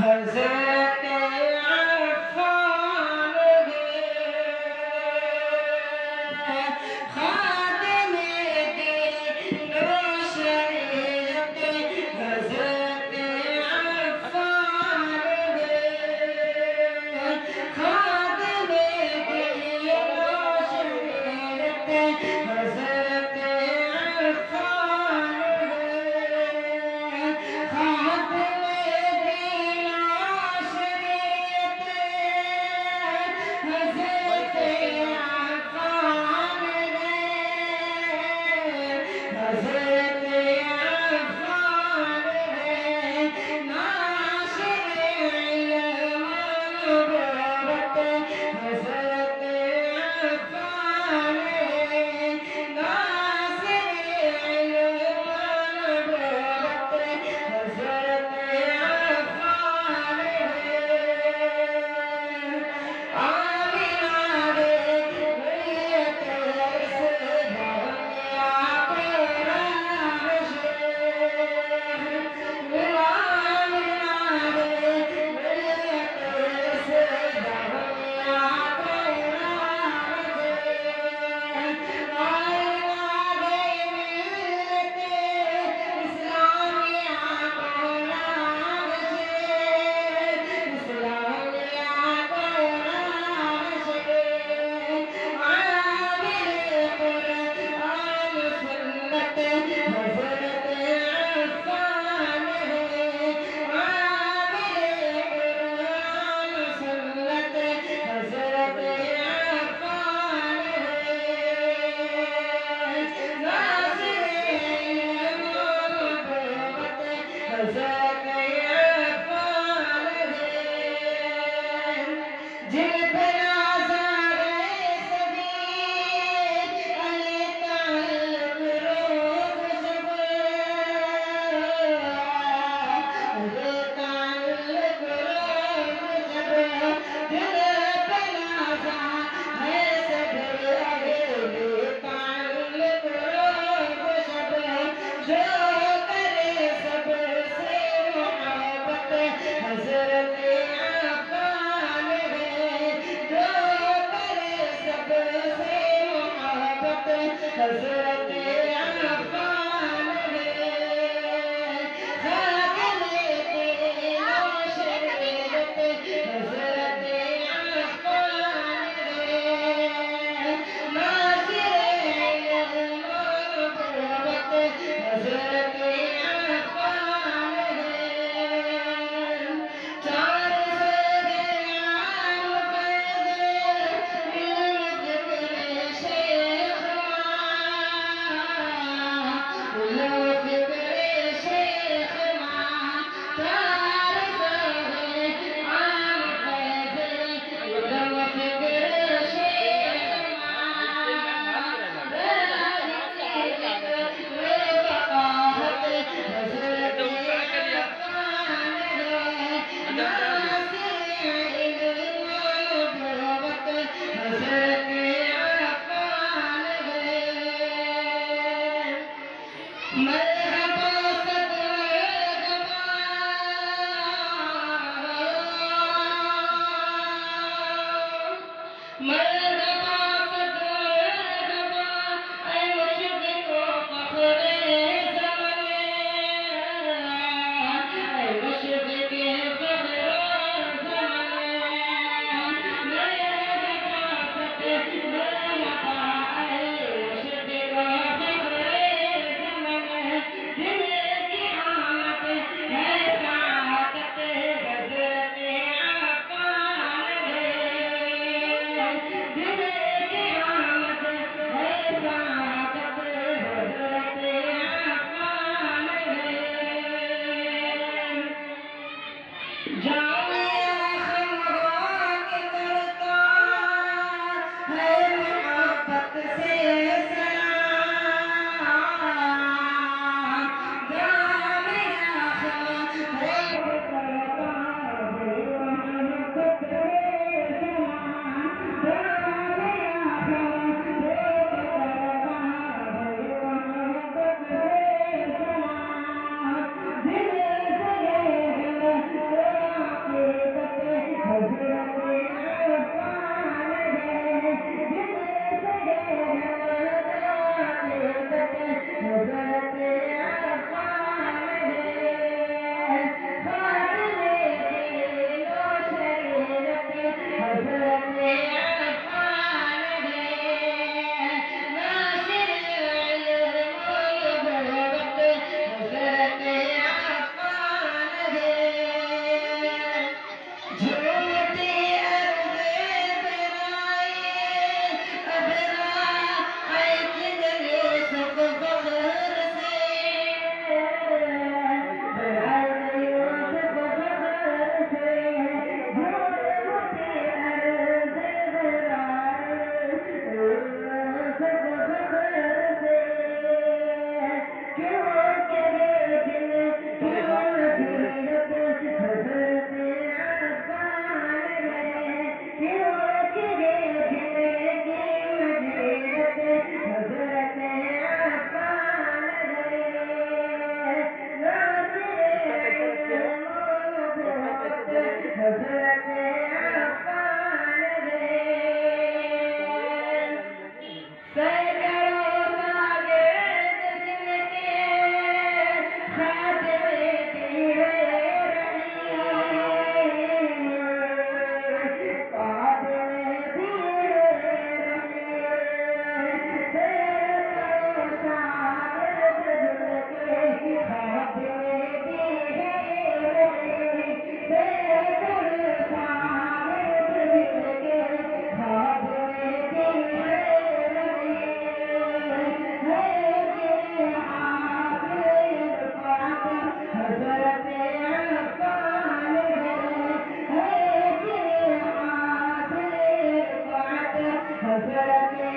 हज़रत अफ़्फ़ान है ख़ादिमे दीन व शरीयत हज़रत अफ़्फ़ान है ख़ादिमे दीन व शरीयत हज़रत अफ़्फ़ान है ख़ादिमे दीन व शरीयत हज़रत अफ़्फ़ान है हज़रत अफ़्फ़ान है नासिर इल्म नबुव्वत हज़रत अफ़्फ़ान है नासिर इल्म नबुव्वत हज़रत अफ़्फ़ान है आमिना रे गैयत से धनिया कुरान से आमिना रे गैयत से धनिया कुरान से आमिना रे मिल्लत इस्लामिया कुरान से इस्लामिया कुरान से आमिर कुरान सुन्नत हज़रत अफ़्फ़ान है आमिर कुरान सुन्नत हज़रत अफ़्फ़ान है नासिर इल्म नबुव्वत हज़रत अफ़्फ़ान है जिन पे नाज़ारे सभी अले ताल्लुक़ रोज़ शब अले ताल्लुक़ रोज़ शब दिल पे नाज़ा है सभी अले ताल्लुक़ रोज़ शब जो करे सबसे हजरत अफ़ान सैकड़ों शागिर्द जिनके खातिमे दीवे रही खातिमे दीवे रही सैकड़ों शागिर्द जिनके खातिमे दीवे रही सैकड़ों शागिर्द जिनके खातिमे दीवे हज़रत